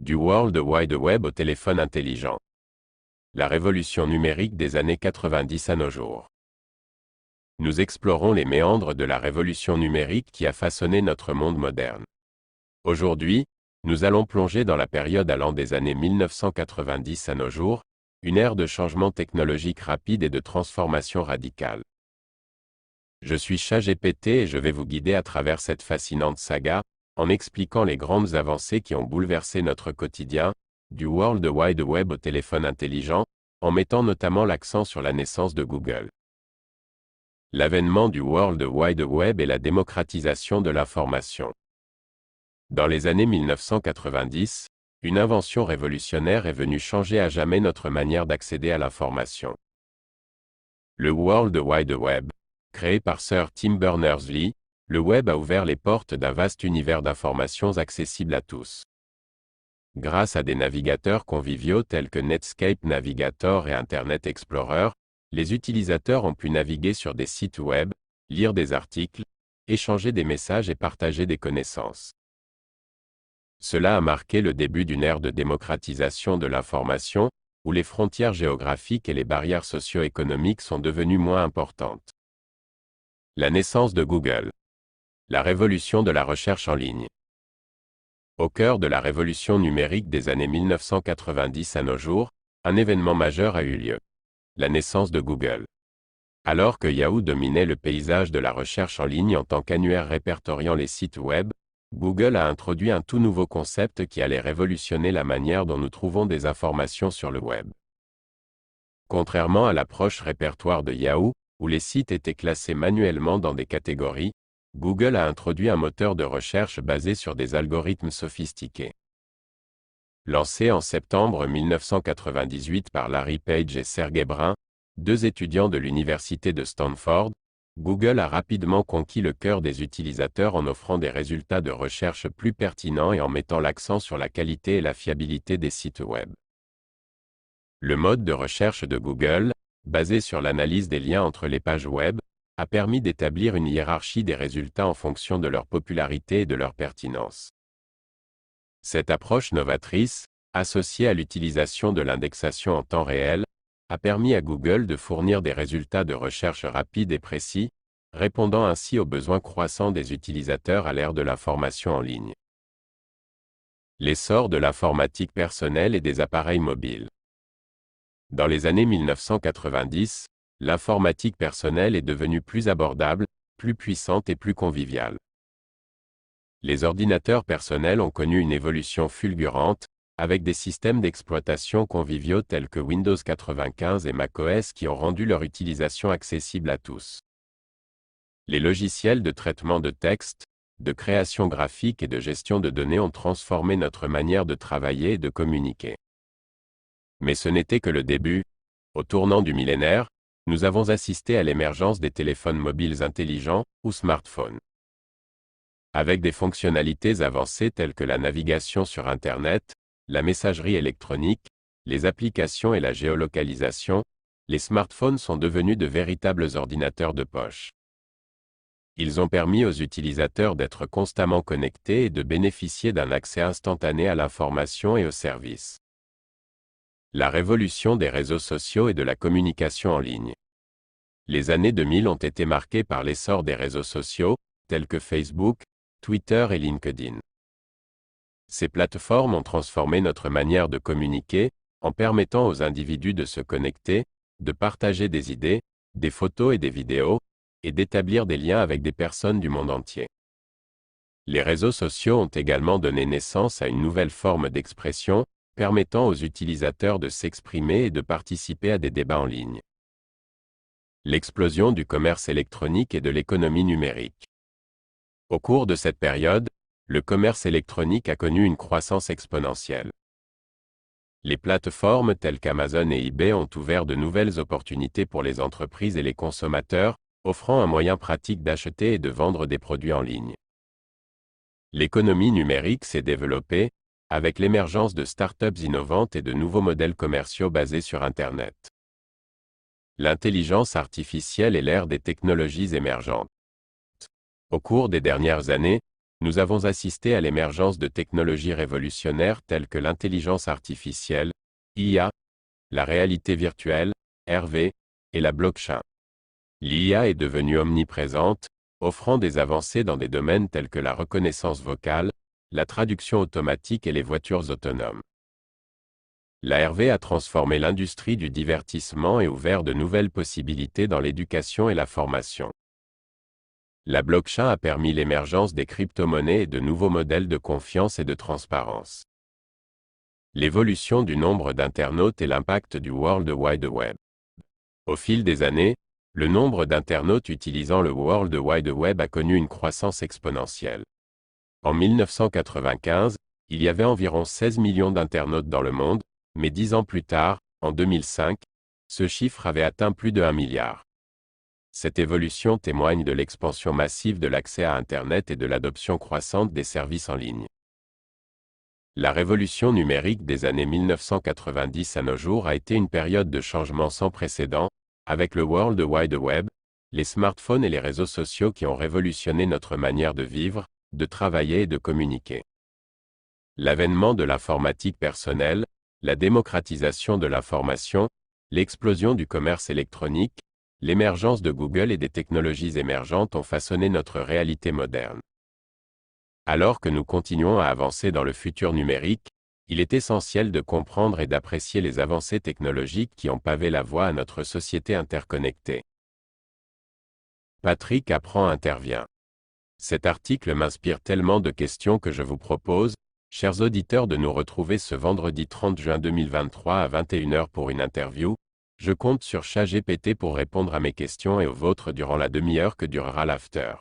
Du World Wide Web au téléphone intelligent. La révolution numérique des années 90 à nos jours. Nous explorons les méandres de la révolution numérique qui a façonné notre monde moderne. Aujourd'hui, nous allons plonger dans la période allant des années 1990 à nos jours, une ère de changement technologique rapide et de transformation radicale. Je suis ChatGPT et je vais vous guider à travers cette fascinante saga, en expliquant les grandes avancées qui ont bouleversé notre quotidien, du World Wide Web au téléphone intelligent, en mettant notamment l'accent sur la naissance de Google. L'avènement du World Wide Web et la démocratisation de l'information. Dans les années 1990, une invention révolutionnaire est venue changer à jamais notre manière d'accéder à l'information. Le World Wide Web, créé par Sir Tim Berners-Lee, le web a ouvert les portes d'un vaste univers d'informations accessible à tous. Grâce à des navigateurs conviviaux tels que Netscape Navigator et Internet Explorer, les utilisateurs ont pu naviguer sur des sites web, lire des articles, échanger des messages et partager des connaissances. Cela a marqué le début d'une ère de démocratisation de l'information, où les frontières géographiques et les barrières socio-économiques sont devenues moins importantes. La naissance de Google. La révolution de la recherche en ligne. Au cœur de la révolution numérique des années 1990 à nos jours, un événement majeur a eu lieu. La naissance de Google. Alors que Yahoo dominait le paysage de la recherche en ligne en tant qu'annuaire répertoriant les sites web, Google a introduit un tout nouveau concept qui allait révolutionner la manière dont nous trouvons des informations sur le web. Contrairement à l'approche répertoire de Yahoo, où les sites étaient classés manuellement dans des catégories, Google a introduit un moteur de recherche basé sur des algorithmes sophistiqués. Lancé en septembre 1998 par Larry Page et Sergey Brin, deux étudiants de l'université de Stanford, Google a rapidement conquis le cœur des utilisateurs en offrant des résultats de recherche plus pertinents et en mettant l'accent sur la qualité et la fiabilité des sites web. Le mode de recherche de Google, basé sur l'analyse des liens entre les pages web, a permis d'établir une hiérarchie des résultats en fonction de leur popularité et de leur pertinence. Cette approche novatrice, associée à l'utilisation de l'indexation en temps réel, a permis à Google de fournir des résultats de recherche rapides et précis, répondant ainsi aux besoins croissants des utilisateurs à l'ère de l'information en ligne. L'essor de l'informatique personnelle et des appareils mobiles. Dans les années 1990, l'informatique personnelle est devenue plus abordable, plus puissante et plus conviviale. Les ordinateurs personnels ont connu une évolution fulgurante, avec des systèmes d'exploitation conviviaux tels que Windows 95 et macOS qui ont rendu leur utilisation accessible à tous. Les logiciels de traitement de texte, de création graphique et de gestion de données ont transformé notre manière de travailler et de communiquer. Mais ce n'était que le début. Au tournant du millénaire, nous avons assisté à l'émergence des téléphones mobiles intelligents, ou smartphones. Avec des fonctionnalités avancées telles que la navigation sur Internet, la messagerie électronique, les applications et la géolocalisation, les smartphones sont devenus de véritables ordinateurs de poche. Ils ont permis aux utilisateurs d'être constamment connectés et de bénéficier d'un accès instantané à l'information et aux services. La révolution des réseaux sociaux et de la communication en ligne. Les années 2000 ont été marquées par l'essor des réseaux sociaux, tels que Facebook, Twitter et LinkedIn. Ces plateformes ont transformé notre manière de communiquer, en permettant aux individus de se connecter, de partager des idées, des photos et des vidéos, et d'établir des liens avec des personnes du monde entier. Les réseaux sociaux ont également donné naissance à une nouvelle forme d'expression, permettant aux utilisateurs de s'exprimer et de participer à des débats en ligne. L'explosion du commerce électronique et de l'économie numérique. Au cours de cette période, le commerce électronique a connu une croissance exponentielle. Les plateformes telles qu'Amazon et eBay ont ouvert de nouvelles opportunités pour les entreprises et les consommateurs, offrant un moyen pratique d'acheter et de vendre des produits en ligne. L'économie numérique s'est développée, avec l'émergence de startups innovantes et de nouveaux modèles commerciaux basés sur Internet. L'intelligence artificielle est l'ère des technologies émergentes. Au cours des dernières années, nous avons assisté à l'émergence de technologies révolutionnaires telles que l'intelligence artificielle, IA, la réalité virtuelle, RV, et la blockchain. L'IA est devenue omniprésente, offrant des avancées dans des domaines tels que la reconnaissance vocale, la traduction automatique et les voitures autonomes. La RV a transformé l'industrie du divertissement et ouvert de nouvelles possibilités dans l'éducation et la formation. La blockchain a permis l'émergence des crypto-monnaies et de nouveaux modèles de confiance et de transparence. L'évolution du nombre d'internautes et l'impact du World Wide Web. Au fil des années, le nombre d'internautes utilisant le World Wide Web a connu une croissance exponentielle. En 1995, il y avait environ 16 millions d'internautes dans le monde, mais 10 ans plus tard, en 2005, ce chiffre avait atteint plus de 1 milliard. Cette évolution témoigne de l'expansion massive de l'accès à Internet et de l'adoption croissante des services en ligne. La révolution numérique des années 1990 à nos jours a été une période de changement sans précédent, avec le World Wide Web, les smartphones et les réseaux sociaux qui ont révolutionné notre manière de vivre, de travailler et de communiquer. L'avènement de l'informatique personnelle, la démocratisation de l'information, l'explosion du commerce électronique, l'émergence de Google et des technologies émergentes ont façonné notre réalité moderne. Alors que nous continuons à avancer dans le futur numérique, il est essentiel de comprendre et d'apprécier les avancées technologiques qui ont pavé la voie à notre société interconnectée. Patrick Apprend intervient. Cet article m'inspire tellement de questions que je vous propose, chers auditeurs, de nous retrouver ce vendredi 30 juin 2023 à 21h pour une interview. Je compte sur ChatGPT pour répondre à mes questions et aux vôtres durant la demi-heure que durera l'after.